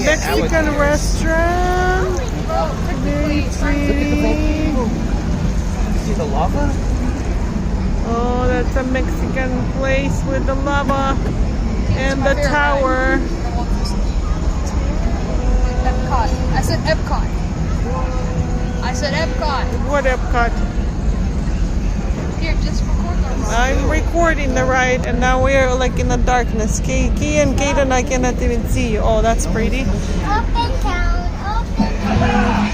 Mexican restaurant. Very pretty. See the lava? Oh, that's a Mexican place with the lava and the tower. Epcot. I said Epcot. I said Epcot. What Epcot? Here, just record the ride. I'm recording the ride, and now we're like in the darkness. Key and Kaden, I cannot even see you. Oh, that's pretty. Up and down, up and down.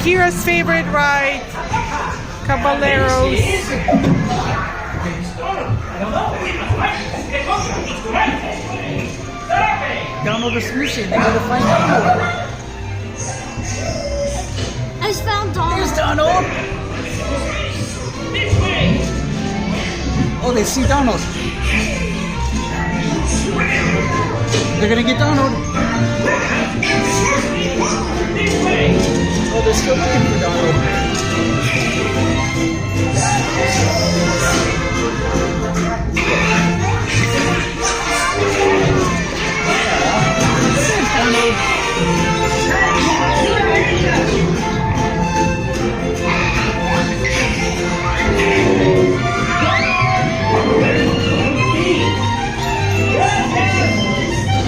Kira's favorite ride, Cabalieros. Donald is missing. They gotta find Donald. I just found Donald. There's Donald. Oh, they see Donald. They're gonna get Donald. Oh, they're still looking for Donald.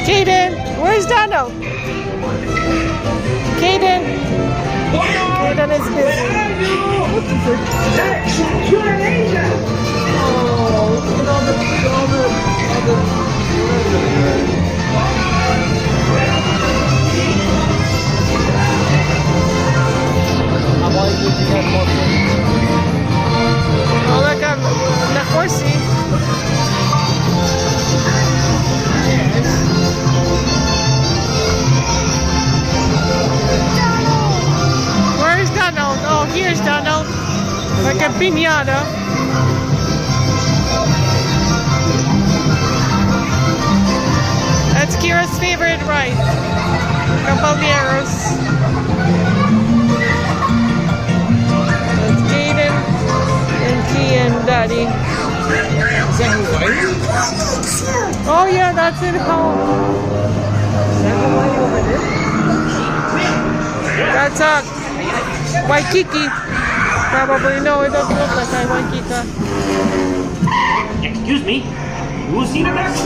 Kaden, where's Donald? Kaden. Kaden is busy. Oh, look at the horsey. Where's Donald? Oh, here's Donald. Like a piñata. That's Kira's favorite ride. Cabalieros. That's Kaden and Key and Daddy. Is that Hawaii? Oh yeah, that's it home. Is that Hawaii over there? That's Waikiki. Probably no, it doesn't look like Waikiki. Excuse me, who's seen a match?